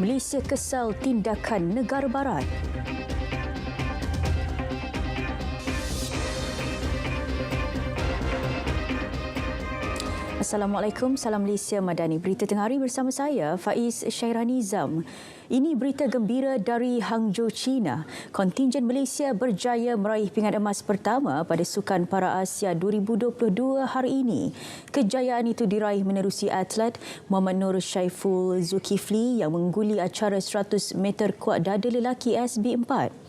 Malaysia kesal tindakan negara barat. Assalamualaikum, salam Malaysia Madani. Berita tengah hari bersama saya, Faiz Syairanizam. Ini berita gembira dari Hangzhou, China. Kontingen Malaysia berjaya meraih pingat emas pertama pada Sukan Para Asia 2022 hari ini. Kejayaan itu diraih menerusi atlet Muhammad Nur Syaiful Zulkifli yang mengguli acara 100 meter kuat dada lelaki SB4.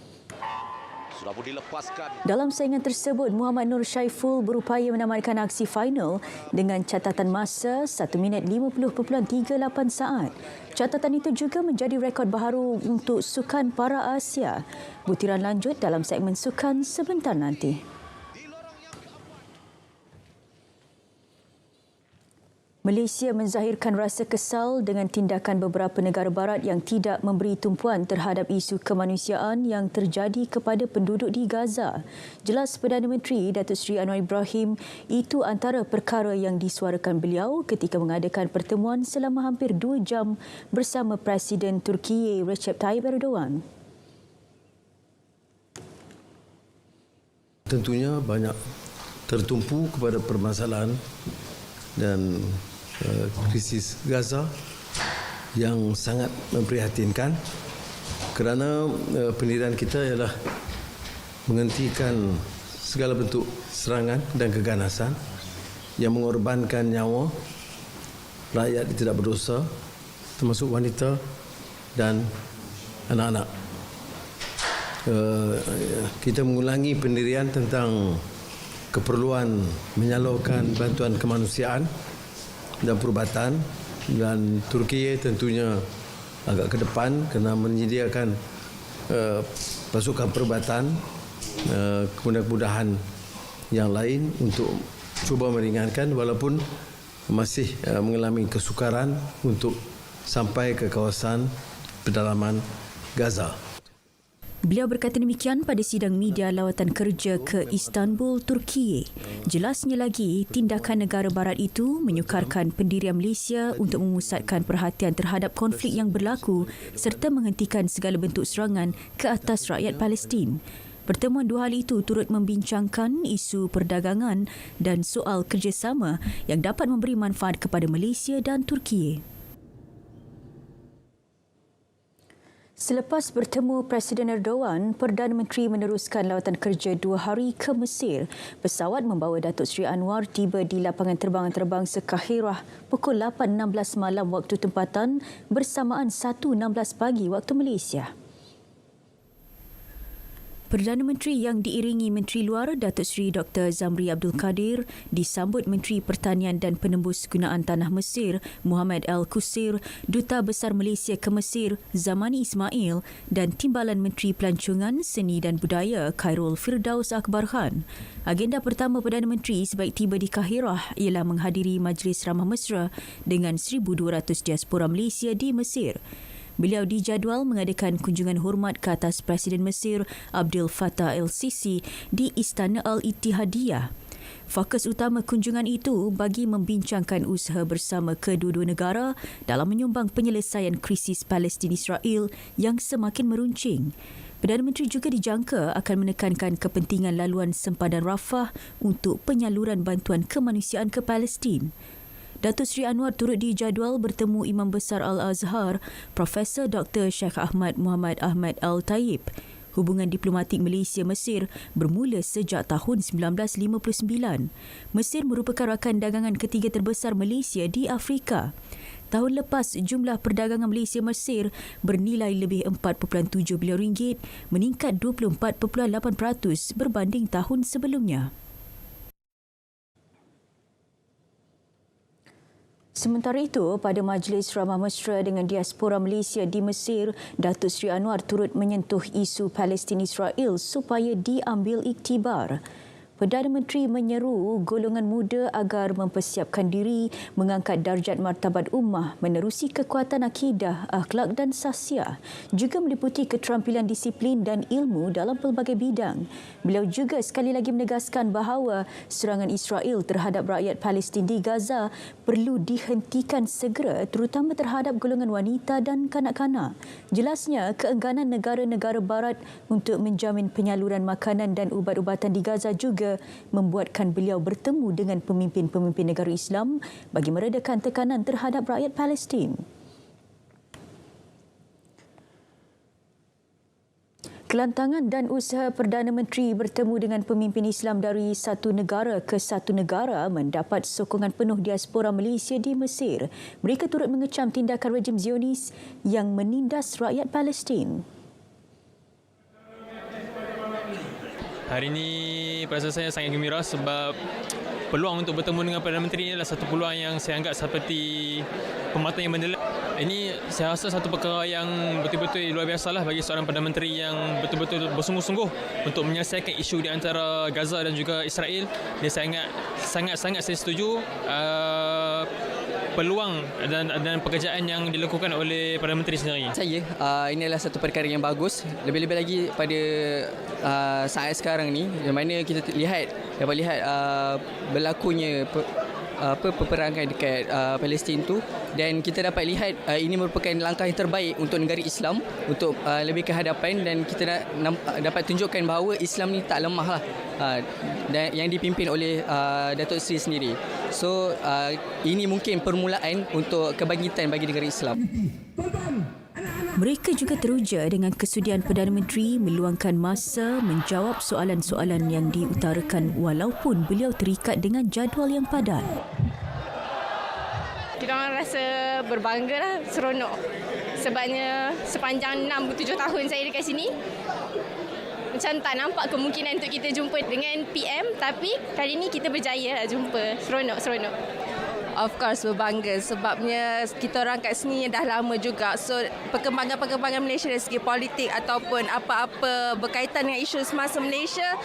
Dalam saingan tersebut, Muhammad Nur Syaiful berupaya menamatkan aksi final dengan catatan masa 1 minit 50.38 saat. Catatan itu juga menjadi rekod baharu untuk Sukan Para Asia. Butiran lanjut dalam segmen sukan sebentar nanti. Malaysia menzahirkan rasa kesal dengan tindakan beberapa negara barat yang tidak memberi tumpuan terhadap isu kemanusiaan yang terjadi kepada penduduk di Gaza. Jelas Perdana Menteri Datuk Seri Anwar Ibrahim, itu antara perkara yang disuarakan beliau ketika mengadakan pertemuan selama hampir 2 jam bersama Presiden Turkiye Recep Tayyip Erdogan. Tentunya banyak tertumpu kepada permasalahan dan krisis Gaza yang sangat memprihatinkan, kerana pendirian kita ialah menghentikan segala bentuk serangan dan keganasan yang mengorbankan nyawa rakyat yang tidak berdosa, termasuk wanita dan anak-anak. Kita mengulangi pendirian tentang keperluan menyalurkan bantuan kemanusiaan dan perubatan, dan Turkiye tentunya agak ke depan kerana menyediakan pasukan perubatan, kemudahan yang lain untuk cuba meringankan walaupun masih mengalami kesukaran untuk sampai ke kawasan pedalaman Gaza. Beliau berkata demikian pada sidang media lawatan kerja ke Istanbul, Turkiye. Jelasnya lagi, tindakan negara barat itu menyukarkan pendirian Malaysia untuk memusatkan perhatian terhadap konflik yang berlaku serta menghentikan segala bentuk serangan ke atas rakyat Palestin. Pertemuan dua hal itu turut membincangkan isu perdagangan dan soal kerjasama yang dapat memberi manfaat kepada Malaysia dan Turkiye. Selepas bertemu Presiden Erdogan, Perdana Menteri meneruskan lawatan kerja 2 hari ke Mesir. Pesawat membawa Datuk Seri Anwar tiba di lapangan terbang antarabangsa Kahirah pukul 8.16 malam waktu tempatan bersamaan 1.16 pagi waktu Malaysia. Perdana Menteri yang diiringi Menteri Luar Datuk Seri Dr. Zamri Abdul Kadir disambut Menteri Pertanian dan Penembus Gunaan Tanah Mesir Muhammad Al-Qusir, Duta Besar Malaysia ke Mesir Zamani Ismail dan Timbalan Menteri Pelancongan, Seni dan Budaya Khairul Firdaus Akbar Khan. Agenda pertama Perdana Menteri sebaik tiba di Kahirah ialah menghadiri Majlis Ramah Mesra dengan 1,200 diaspora Malaysia di Mesir. Beliau dijadual mengadakan kunjungan hormat ke atas Presiden Mesir Abdel Fattah el-Sisi di Istana Al-Ittihadiyah. Fokus utama kunjungan itu bagi membincangkan usaha bersama kedua-dua negara dalam menyumbang penyelesaian krisis Palestin-Israel yang semakin meruncing. Perdana Menteri juga dijangka akan menekankan kepentingan laluan sempadan Rafah untuk penyaluran bantuan kemanusiaan ke Palestin. Datuk Seri Anwar turut dijadual bertemu Imam Besar Al-Azhar, Profesor Dr. Sheikh Ahmad Muhammad Ahmad Al-Tayyib. Hubungan diplomatik Malaysia-Mesir bermula sejak tahun 1959. Mesir merupakan rakan dagangan ketiga terbesar Malaysia di Afrika. Tahun lepas, jumlah perdagangan Malaysia-Mesir bernilai lebih 4.7 bilion ringgit, meningkat 24.8% berbanding tahun sebelumnya. Sementara itu, pada Majlis Ramah Mesra dengan diaspora Malaysia di Mesir, Datuk Seri Anwar turut menyentuh isu Palestin-Israel supaya diambil iktibar. Perdana Menteri menyeru golongan muda agar mempersiapkan diri mengangkat darjat martabat ummah menerusi kekuatan akidah, akhlak dan sahsiah, juga meliputi keterampilan disiplin dan ilmu dalam pelbagai bidang. Beliau juga sekali lagi menegaskan bahawa serangan Israel terhadap rakyat Palestin di Gaza perlu dihentikan segera, terutama terhadap golongan wanita dan kanak-kanak. Jelasnya, keengganan negara-negara barat untuk menjamin penyaluran makanan dan ubat-ubatan di Gaza juga membuatkan beliau bertemu dengan pemimpin-pemimpin negara Islam bagi meredakan tekanan terhadap rakyat Palestin. Kelantangan dan usaha Perdana Menteri bertemu dengan pemimpin Islam dari satu negara ke satu negara mendapat sokongan penuh diaspora Malaysia di Mesir. Mereka turut mengecam tindakan rejim Zionis yang menindas rakyat Palestin. Hari ini perasaan saya sangat gembira sebab peluang untuk bertemu dengan Perdana Menteri ini adalah satu peluang yang saya anggap seperti permata yang mendelik. Ini saya rasa satu perkara yang betul-betul luar biasa lah bagi seorang Perdana Menteri yang betul-betul bersungguh-sungguh untuk menyelesaikan isu di antara Gaza dan juga Israel. Dia sangat-sangat saya setuju peluang dan pekerjaan yang dilakukan oleh Perdana Menteri sendiri. Saya, ini adalah satu perkara yang bagus. Lebih-lebih lagi pada saat sekarang ni, di mana kita dapat lihat berlakunya peperangan dekat Palestin tu, dan kita dapat lihat ini merupakan langkah yang terbaik untuk negara Islam untuk lebih ke hadapan, dan kita dapat tunjukkan bahawa Islam ni tak lemah lah, dan yang dipimpin oleh Datuk Seri sendiri. So ini mungkin permulaan untuk kebangkitan bagi negara Islam. Mereka juga teruja dengan kesudian Perdana Menteri meluangkan masa menjawab soalan-soalan yang diutarakan walaupun beliau terikat dengan jadual yang padat. Kita orang rasa berbangga lah, seronok. Sebabnya sepanjang 6-7 tahun saya dekat sini, macam tak nampak kemungkinan untuk kita jumpa dengan PM, tapi kali ini kita berjaya lah jumpa. Seronok. Of course berbangga sebabnya kita orang kat sini dah lama juga. So perkembangan Malaysia dari segi politik ataupun apa-apa berkaitan dengan isu semasa Malaysia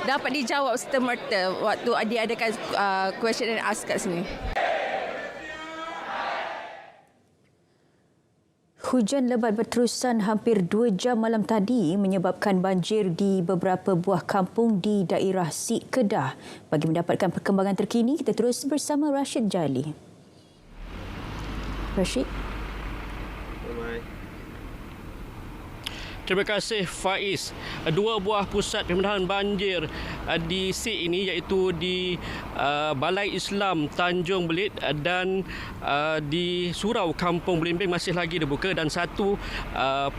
dapat dijawab serta-merta waktu diadakan question and ask kat sini. Hujan lebat berterusan hampir 2 jam malam tadi menyebabkan banjir di beberapa buah kampung di daerah Sik Kedah. Bagi mendapatkan perkembangan terkini, kita terus bersama Rashid Jali. Rashid? Terima kasih Faiz. 2 buah pusat pemindahan banjir di Sik ini iaitu di Balai Islam Tanjung Belit dan di Surau Kampung Belimbing masih lagi dibuka, dan satu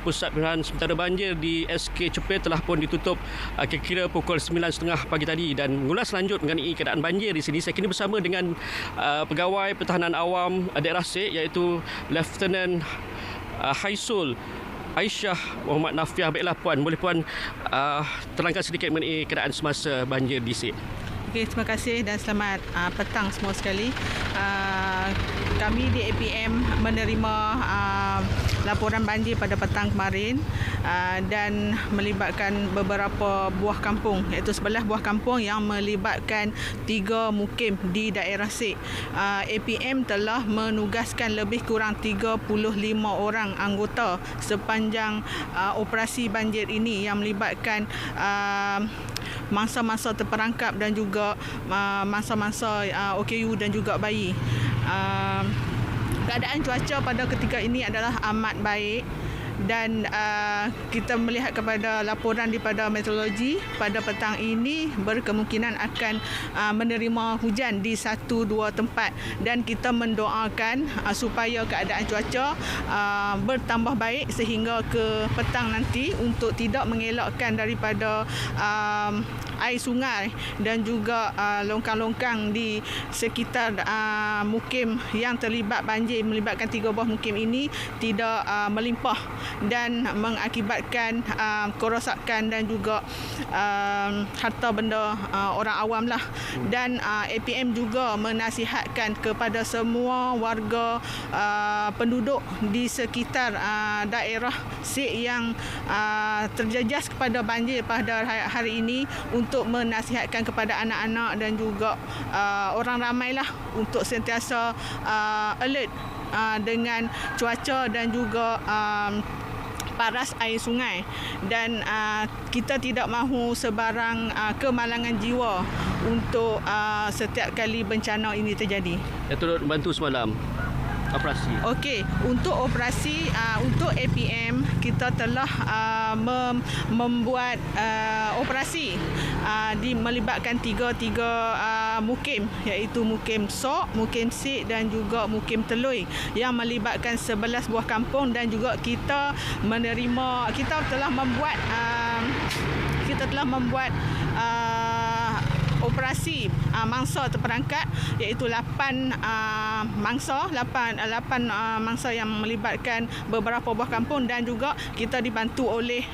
pusat pemindahan sementara banjir di SK Cepet telah pun ditutup kira-kira pukul 9.30 pagi tadi. Dan mengulas lanjut mengenai keadaan banjir di sini, saya kini bersama dengan Pegawai Pertahanan Awam daerah Sik iaitu Lieutenant Haisul Aisyah Muhammad Nafiah. Baiklah Puan, boleh Puan terangkan sedikit mengenai keadaan semasa banjir di Sik? Okey, terima kasih dan selamat petang semua sekali. Kami di APM menerima laporan banjir pada petang kemarin dan melibatkan beberapa buah kampung, iaitu 11 buah kampung yang melibatkan 3 mukim di daerah Sik. APM telah menugaskan lebih kurang 35 orang anggota sepanjang operasi banjir ini yang melibatkan mangsa-mangsa terperangkap dan juga mangsa-mangsa OKU dan juga bayi. Keadaan cuaca pada ketika ini adalah amat baik, dan kita melihat kepada laporan daripada meteorologi pada petang ini berkemungkinan akan menerima hujan di 1-2 tempat, dan kita mendoakan supaya keadaan cuaca bertambah baik sehingga ke petang nanti untuk tidak mengelakkan daripada air sungai dan juga longkang-longkang di sekitar mukim yang terlibat banjir melibatkan 3 buah mukim ini tidak melimpah dan mengakibatkan kerosakan dan juga harta benda orang awam lah. Dan APM juga menasihatkan kepada semua warga penduduk di sekitar daerah Sik yang terjejas kepada banjir pada hari ini untuk untuk menasihatkan kepada anak-anak dan juga orang ramailah untuk sentiasa alert dengan cuaca dan juga paras air sungai, dan kita tidak mahu sebarang kemalangan jiwa untuk setiap kali bencana ini terjadi. Yang turut bantu semalam operasi. Okey, untuk operasi untuk APM kita telah membuat operasi melibatkan tiga mukim, iaitu Mukim Sok, Mukim Sik dan juga Mukim Telui, yang melibatkan 11 buah kampung, dan juga kita telah membuat operasi mangsa terperangkat, iaitu 8 mangsa yang melibatkan beberapa buah kampung, dan juga kita dibantu oleh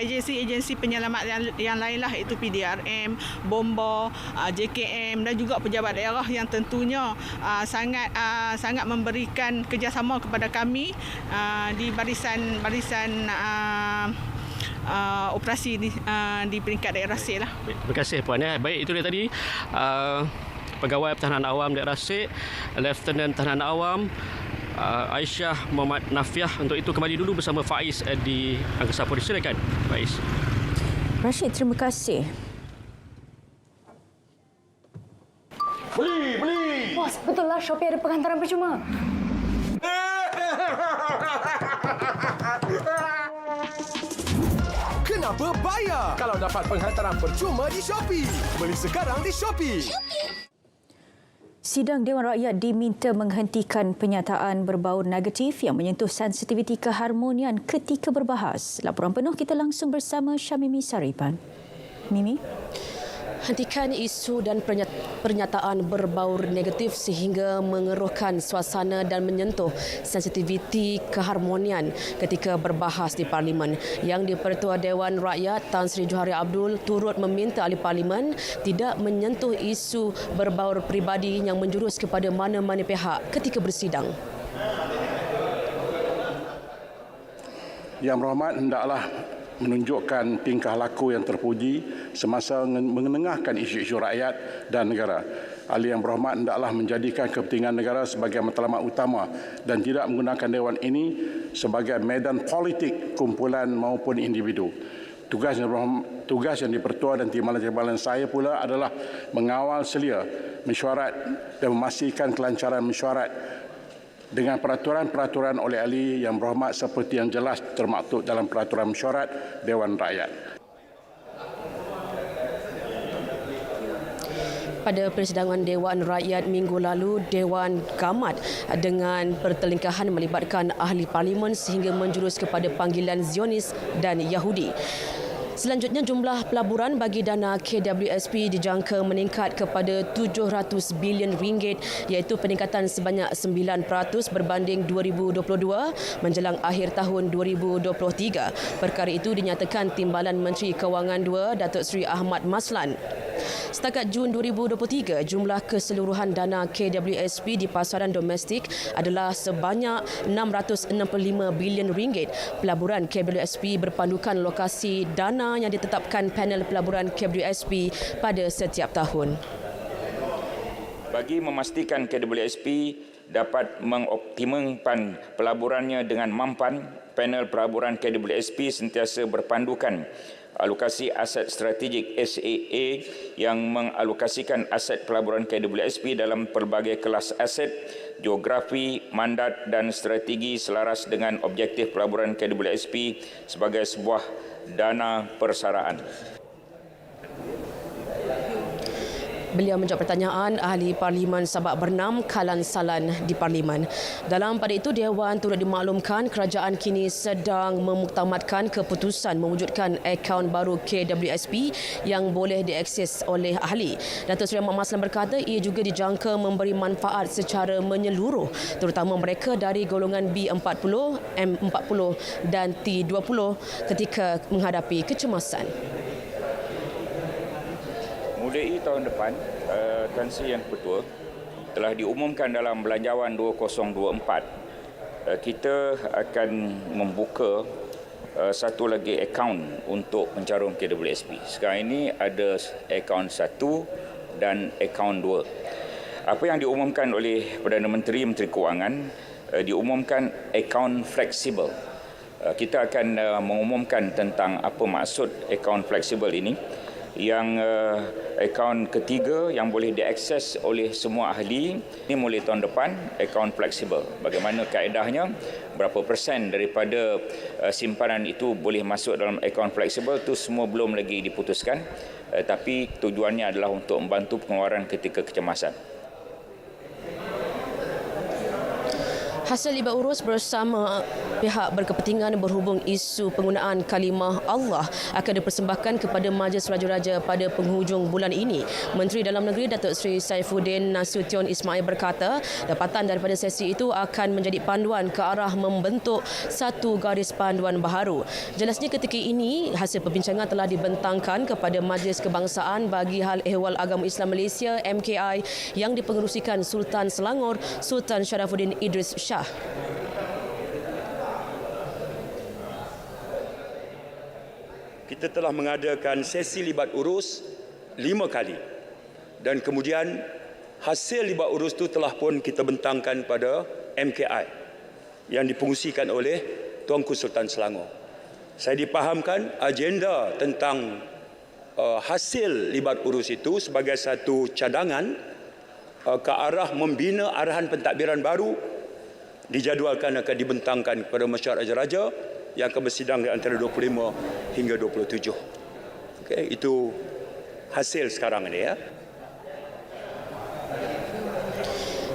agensi-agensi penyelamat yang lainlah, iaitu PDRM, Bomba, JKM dan juga pejabat daerah yang tentunya sangat memberikan kerjasama kepada kami di barisan operasi di peringkat daerah Sik lah. Terima kasih Puan. Baik, itu dia tadi Pegawai Pertahanan Awam Daerah Sik, Lieutenant Pertahanan Awam Aisyah Muhammad Nafiah. Untuk itu kembali dulu bersama Faiz di Angkasa Puri. Silakan Faiz. Rashid, terima kasih. Beli. Bos, betul lah Shopee ada penghantaran percuma. Kenapa bayar kalau dapat penghantaran percuma di Shopee? Beli sekarang di Shopee. Sidang Dewan Rakyat diminta menghentikan penyataan berbau negatif yang menyentuh sensitiviti keharmonian ketika berbahas. Laporan penuh kita langsung bersama Syamimi Saripan. Mimi? Hentikan isu dan pernyataan berbau negatif sehingga mengeruhkan suasana dan menyentuh sensitiviti keharmonian ketika berbahas di Parlimen. Yang di-Pertua Dewan Rakyat Tan Sri Johari Abdul turut meminta ahli Parlimen tidak menyentuh isu berbau peribadi yang menjurus kepada mana-mana pihak ketika bersidang. Yang Berhormat hendaklah menunjukkan tingkah laku yang terpuji semasa mengenengahkan isu-isu rakyat dan negara. Ahli Yang Berhormat hendaklah menjadikan kepentingan negara sebagai matlamat utama dan tidak menggunakan Dewan ini sebagai medan politik kumpulan maupun individu. Tugas yang dipertua dan timbalan-timbalan saya pula adalah mengawal selia mesyuarat dan memastikan kelancaran mesyuarat dengan peraturan-peraturan oleh ahli Yang Berhormat seperti yang jelas termaktub dalam peraturan mesyuarat Dewan Rakyat. Pada persidangan Dewan Rakyat minggu lalu, Dewan gamat dengan pertelingkahan melibatkan ahli Parlimen sehingga menjurus kepada panggilan Zionis dan Yahudi. Selanjutnya, jumlah pelaburan bagi dana KWSP dijangka meningkat kepada 700 bilion ringgit, iaitu peningkatan sebanyak 9% berbanding 2022 menjelang akhir tahun 2023. Perkara itu dinyatakan Timbalan Menteri Kewangan II, Datuk Seri Ahmad Maslan. Setakat Jun 2023, jumlah keseluruhan dana KWSP di pasaran domestik adalah sebanyak 665 bilion ringgit. Pelaburan KWSP berpandukan lokasi dana yang ditetapkan panel pelaburan KWSP pada setiap tahun. Bagi memastikan KWSP dapat mengoptimumkan pelaburannya dengan mampan, panel pelaburan KWSP sentiasa berpandukan alokasi aset strategik SAA yang mengalokasikan aset pelaburan KWSP dalam pelbagai kelas aset, geografi, mandat dan strategi selaras dengan objektif pelaburan KWSP sebagai sebuah dana persaraan. Beliau menjawab pertanyaan ahli Parlimen Sabak Bernam Kalan Salan di Parlimen. Dalam pada itu, Dewan turut dimaklumkan kerajaan kini sedang memuktamadkan keputusan mewujudkan akaun baru KWSP yang boleh diakses oleh ahli. Datuk Seri Ahmad Maslan berkata ia juga dijangka memberi manfaat secara menyeluruh terutama mereka dari golongan B40, M40 dan T20 ketika menghadapi kecemasan. Mulai tahun depan, Tan Sri Yang Ketua telah diumumkan dalam Belanjawan 2024, kita akan membuka satu lagi akaun untuk pencarum KWSP. Sekarang ini ada akaun 1 dan akaun 2. Apa yang diumumkan oleh Perdana Menteri, Menteri Kewangan, diumumkan akaun fleksibel. Kita akan mengumumkan tentang apa maksud akaun fleksibel ini. Yang akaun ketiga yang boleh diakses oleh semua ahli ini mulai tahun depan, akaun fleksibel. Bagaimana kaedahnya, berapa persen daripada simpanan itu boleh masuk dalam akaun fleksibel itu semua belum lagi diputuskan, tapi tujuannya adalah untuk membantu pengeluaran ketika kecemasan. Hasil libat urus bersama pihak berkepentingan berhubung isu penggunaan kalimah Allah akan dipersembahkan kepada Majlis Raja-Raja pada penghujung bulan ini. Menteri Dalam Negeri Datuk Seri Saifuddin Nasution Ismail berkata, dapatan daripada sesi itu akan menjadi panduan ke arah membentuk satu garis panduan baharu. Jelasnya ketika ini, hasil perbincangan telah dibentangkan kepada Majlis Kebangsaan bagi Hal Ehwal Agama Islam Malaysia MKI yang dipengerusikan Sultan Selangor Sultan Sharafuddin Idris Shah. Kita telah mengadakan sesi libat urus 5 kali dan kemudian hasil libat urus itu telah pun kita bentangkan pada MKI yang dipengusikan oleh Tuanku Sultan Selangor. Saya dipahamkan agenda tentang hasil libat urus itu sebagai satu cadangan ke arah membina arahan pentadbiran baru dijadualkan akan dibentangkan kepada masyarakat raja-raja yang akan bersidang di antara 25 hingga 27. Okey, itu hasil sekarang ini ya.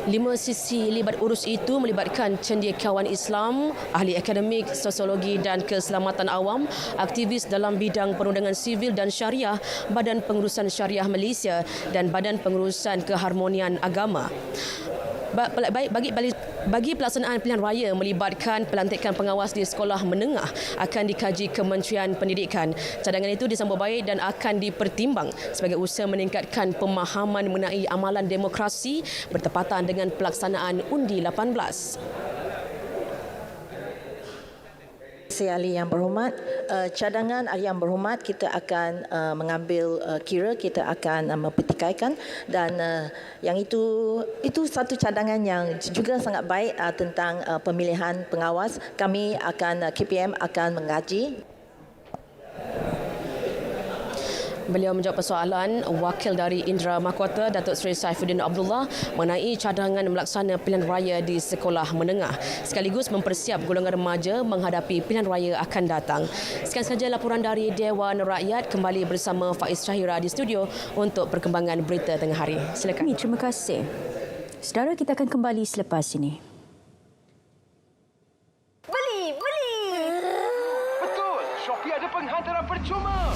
5 sesi libat urus itu melibatkan cendekiawan Islam, ahli akademik, sosiologi dan keselamatan awam, aktivis dalam bidang perundangan sivil dan syariah, Badan Pengurusan Syariah Malaysia dan Badan Pengurusan Keharmonian Agama. Bagi pelaksanaan pilihan raya melibatkan pelantikan pengawas di sekolah menengah akan dikaji Kementerian Pendidikan. Cadangan itu disambut baik dan akan dipertimbang sebagai usaha meningkatkan pemahaman mengenai amalan demokrasi bertepatan dengan pelaksanaan undi 18. Ahli yang berhormat, cadangan ahli yang berhormat kita akan mengambil kira, kita akan mempertikaikan dan yang itu satu cadangan yang juga sangat baik tentang pemilihan pengawas. Kami akan KPM akan mengkaji. Beliau menjawab persoalan wakil dari Indra Mahkota Datuk Seri Saifuddin Abdullah mengenai cadangan melaksana pilihan raya di sekolah menengah sekaligus mempersiap golongan remaja menghadapi pilihan raya akan datang. Sekian sahaja laporan dari Dewan Rakyat, kembali bersama Faiz Syahira di studio untuk perkembangan berita tengah hari. Silakan. Terima kasih. Saudara, kita akan kembali selepas ini. Beli! Betul, Shopee ada penghantaran percuma.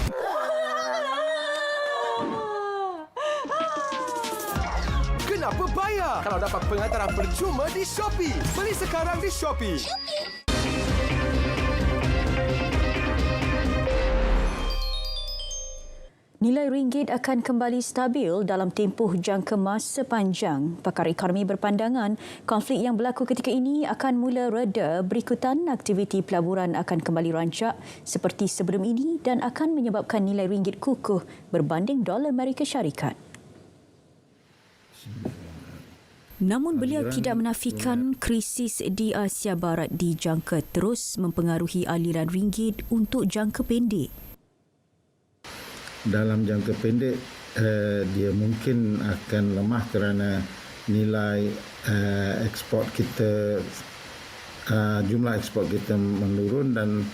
Kenapa bayar kalau dapat penghantaran percuma di Shopee? Beli sekarang di Shopee. Nilai ringgit akan kembali stabil dalam tempoh jangka masa panjang. Pakar ekonomi berpandangan konflik yang berlaku ketika ini akan mula reda berikutan aktiviti pelaburan akan kembali rancak seperti sebelum ini dan akan menyebabkan nilai ringgit kukuh berbanding dolar Amerika Syarikat. Namun beliau tidak menafikan krisis di Asia Barat dijangka terus mempengaruhi aliran ringgit untuk jangka pendek. Dalam jangka pendek, dia mungkin akan lemah kerana nilai ekspor kita, jumlah ekspor kita menurun dan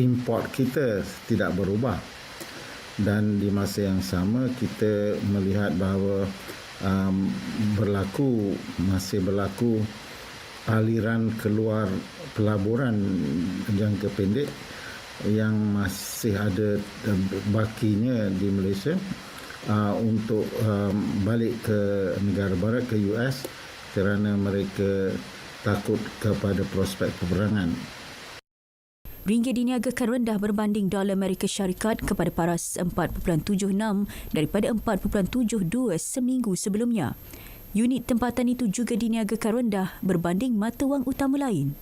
import kita tidak berubah. Dan di masa yang sama kita melihat bahawa masih berlaku aliran keluar pelaburan jangka pendek yang masih ada bakinya di Malaysia untuk balik ke negara barat, ke US kerana mereka takut kepada prospek peperangan. Ringgit diniagakan rendah berbanding dolar Amerika Syarikat kepada paras 4.76 daripada 4.72 seminggu sebelumnya. Unit tempatan itu juga diniagakan rendah berbanding mata wang utama lain.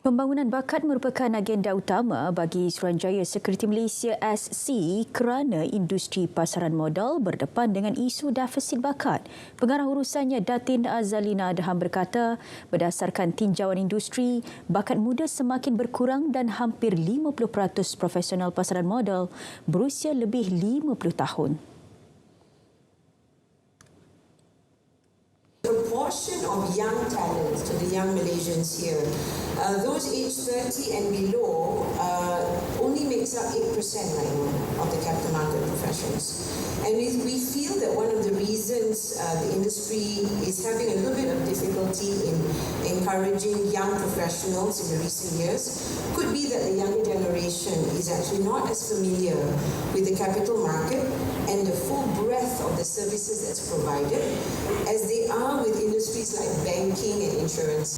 Pembangunan bakat merupakan agenda utama bagi Suruhanjaya Sekuriti Malaysia SC kerana industri pasaran modal berdepan dengan isu defisit bakat. Pengarah urusannya Datin Azalina Adham berkata, berdasarkan tinjauan industri, bakat muda semakin berkurang dan hampir 50% profesional pasaran modal berusia lebih 50 tahun. Proportion of young talents to the young Malaysians here, those aged 30 and below only makes up 8% right now of the capital market professions. And we feel that one of the reasons the industry is having a little bit of difficulty in encouraging young professionals in the recent years could be that the younger generation is actually not as familiar with the capital market and the full breadth of the services that's provided as they are with industries like banking and insurance.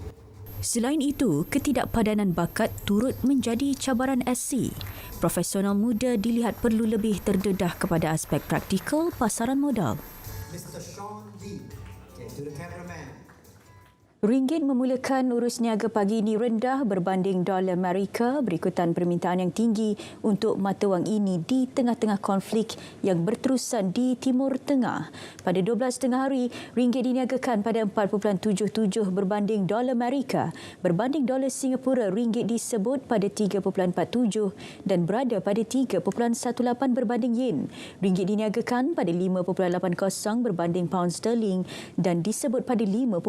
Selain itu, ketidakpadanan bakat turut menjadi cabaran SC. Profesional muda dilihat perlu lebih terdedah kepada aspek praktikal pasaran modal. Mr. Sean D. To the cameraman. Ringgit memulakan urus niaga pagi ini rendah berbanding dolar Amerika berikutan permintaan yang tinggi untuk mata wang ini di tengah-tengah konflik yang berterusan di Timur Tengah. Pada 12 tengah hari, ringgit diniagakan pada 4.77 berbanding dolar Amerika. Berbanding dolar Singapura, ringgit disebut pada 3.47 dan berada pada 3.18 berbanding yen. Ringgit diniagakan pada 5.80 berbanding pound sterling dan disebut pada 5.05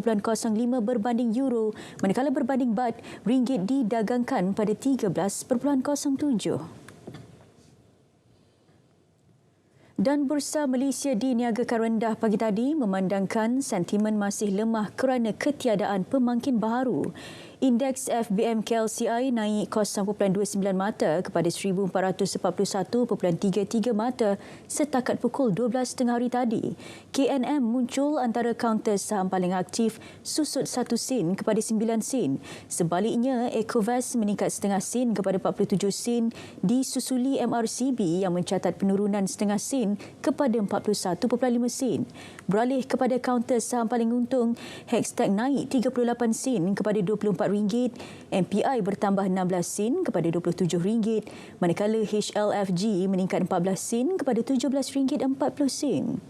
berbanding euro, manakala berbanding baht, ringgit didagangkan pada 13.07. Dan Bursa Malaysia diniagakan rendah pagi tadi memandangkan sentimen masih lemah kerana ketiadaan pemangkin baharu. Indeks FBM KLCI naik 0.29 mata kepada 1441.33 mata setakat pukul 12 tengah hari tadi. KNM muncul antara kaunter saham paling aktif susut 1 sen kepada 9 sen. Sebaliknya, Ecovast meningkat setengah sen kepada 47 sen disusuli MRCB yang mencatat penurunan setengah sen kepada 41.5 sen. Beralih kepada kaunter saham paling untung, Hextech naik 38 sen kepada RM24, MPI bertambah 16 sen kepada RM27, manakala HLFG meningkat 14 sen kepada RM17.40.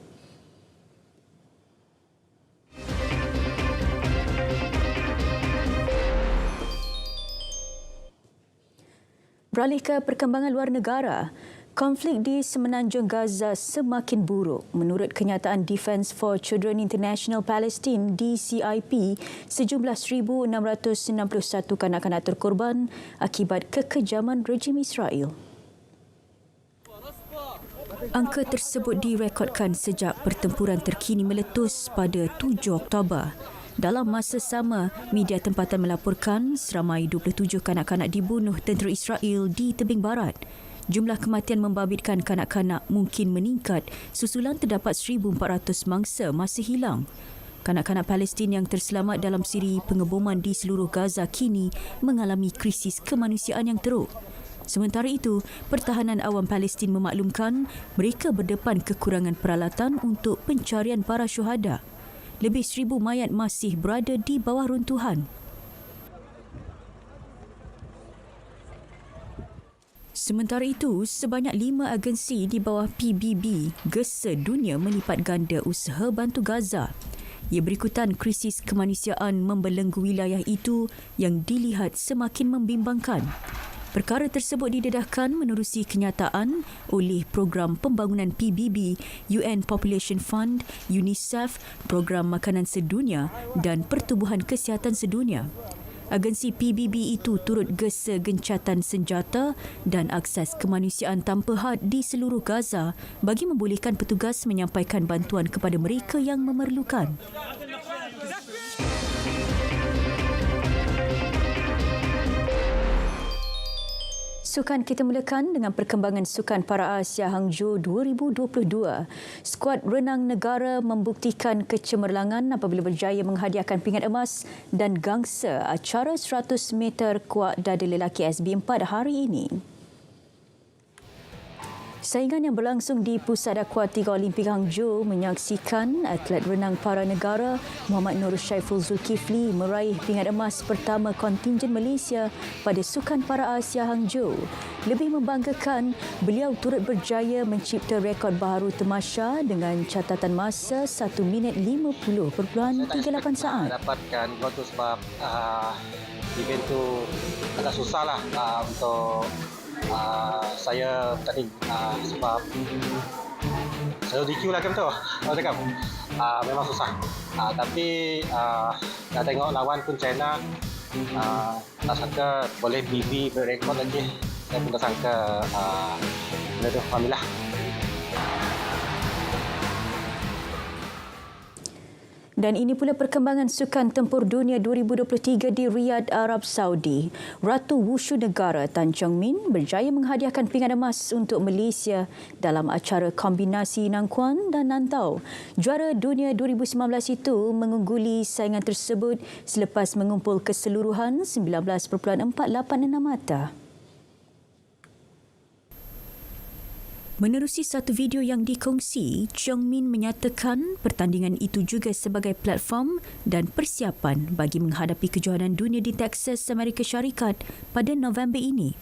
Beralih ke perkembangan luar negara, konflik di Semenanjung Gaza semakin buruk. Menurut kenyataan Defence for Children International Palestine (DCIP), sejumlah 1,661 kanak-kanak terkorban akibat kekejaman rejim Israel. Angka tersebut direkodkan sejak pertempuran terkini meletus pada 7 Oktober. Dalam masa sama, media tempatan melaporkan seramai 27 kanak-kanak dibunuh tentera Israel di tebing barat. Jumlah kematian membabitkan kanak-kanak mungkin meningkat susulan terdapat 1,400 mangsa masih hilang. Kanak-kanak Palestin yang terselamat dalam siri pengeboman di seluruh Gaza kini mengalami krisis kemanusiaan yang teruk. Sementara itu, Pertahanan Awam Palestin memaklumkan mereka berdepan kekurangan peralatan untuk pencarian para syuhada. Lebih 1,000 mayat masih berada di bawah runtuhan. Sementara itu, sebanyak 5 agensi di bawah PBB gesa dunia melipat ganda usaha bantu Gaza. Ia berikutan krisis kemanusiaan membelenggu wilayah itu yang dilihat semakin membimbangkan. Perkara tersebut didedahkan menerusi kenyataan oleh Program Pembangunan PBB, UN Population Fund, UNICEF, Program Makanan Sedunia dan Pertubuhan Kesihatan Sedunia. Agensi PBB itu turut gesa gencatan senjata dan akses kemanusiaan tanpa had di seluruh Gaza bagi membolehkan petugas menyampaikan bantuan kepada mereka yang memerlukan. Sukan kita mulakan dengan perkembangan Sukan Para Asia Hangzhou 2022. Skuad renang negara membuktikan kecemerlangan apabila berjaya menghadiahkan pingat emas dan gangsa acara 100 meter kuak dada lelaki SB4 hari ini. Saingan yang berlangsung di Pusat Akuatik Olimpik Hangzhou menyaksikan atlet renang para negara Muhammad Nur Syaiful Zulkifli meraih pingat emas pertama kontingen Malaysia pada Sukan Para Asia Hangzhou. Lebih membanggakan, beliau turut berjaya mencipta rekod baharu tamasya dengan catatan masa 1 minit 50.38 saat. Dapatkan gol tu sebab event tu agak susah lah untuk saya bertanding sebab saya DQ lah kan tu. Saya cakap memang susah. Tapi dah tengok lawan pun China, tak sangka boleh BB berekod lagi. Saya pun tak sangka benda tu. Alhamdulillah. Dan ini pula perkembangan Sukan Tempur Dunia 2023 di Riyadh, Arab Saudi. Ratu Wushu negara Tan Chong Min berjaya menghadiahkan pingat emas untuk Malaysia dalam acara kombinasi Nangkuan dan Nantau. Juara dunia 2019 itu mengungguli saingan tersebut selepas mengumpul keseluruhan 19.486 mata. Menerusi satu video yang dikongsi, Chong Min menyatakan pertandingan itu juga sebagai platform dan persiapan bagi menghadapi kejohanan dunia di Texas, Amerika Syarikat pada November ini.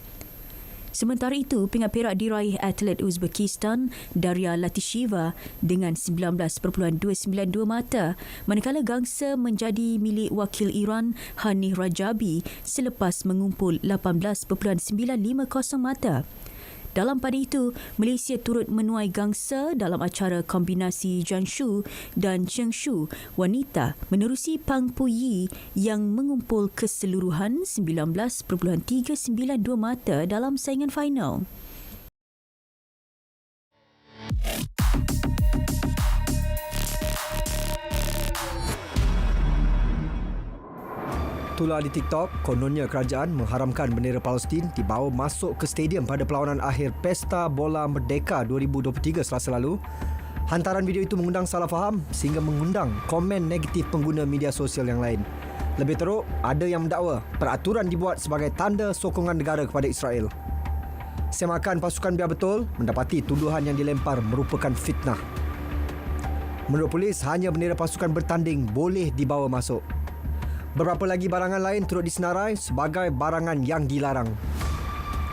Sementara itu, pingat perak diraih atlet Uzbekistan Darya Latisheva dengan 19.292 mata, manakala gangsa menjadi milik wakil Iran Hanif Rajabi selepas mengumpul 18.950 mata. Dalam pada itu, Malaysia turut menuai gangsa dalam acara kombinasi Jianshu dan Chengshu wanita menerusi Pang Puyi yang mengumpul keseluruhan 19.392 mata dalam saingan final. Tular di TikTok, kononnya kerajaan mengharamkan bendera Palestin dibawa masuk ke stadium pada perlawanan akhir Pesta Bola Merdeka 2023 Selasa lalu. Hantaran video itu mengundang salah faham sehingga mengundang komen negatif pengguna media sosial yang lain. Lebih teruk, ada yang mendakwa peraturan dibuat sebagai tanda sokongan negara kepada Israel. Semakan pasukan Biar Betul mendapati tuduhan yang dilempar merupakan fitnah. Menurut polis, hanya bendera pasukan bertanding boleh dibawa masuk. Beberapa lagi barangan lain turut disenarai sebagai barangan yang dilarang.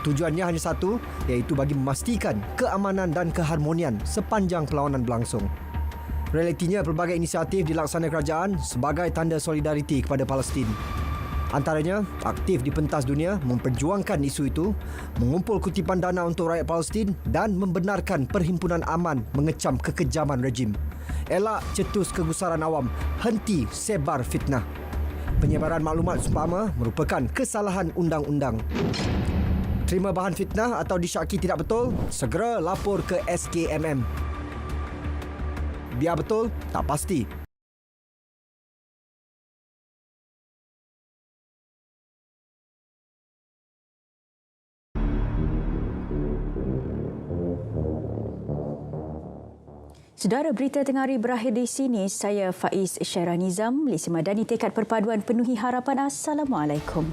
Tujuannya hanya satu, iaitu bagi memastikan keamanan dan keharmonian sepanjang perlawanan berlangsung. Realitinya, pelbagai inisiatif dilaksanakan kerajaan sebagai tanda solidariti kepada Palestin. Antaranya, aktif di pentas dunia memperjuangkan isu itu, mengumpul kutipan dana untuk rakyat Palestin dan membenarkan Perhimpunan Aman mengecam kekejaman rejim. Elak cetus kegusaran awam, henti sebar fitnah. Penyebaran maklumat seumpama merupakan kesalahan undang-undang. Terima bahan fitnah atau disyaki tidak betul, segera lapor ke SKMM. Biar betul, tak pasti. Saudara, berita tengah hari berakhir di sini. Saya Faiz Syairah Nizam, Malaysia Madani tekad perpaduan penuhi harapan. Assalamualaikum.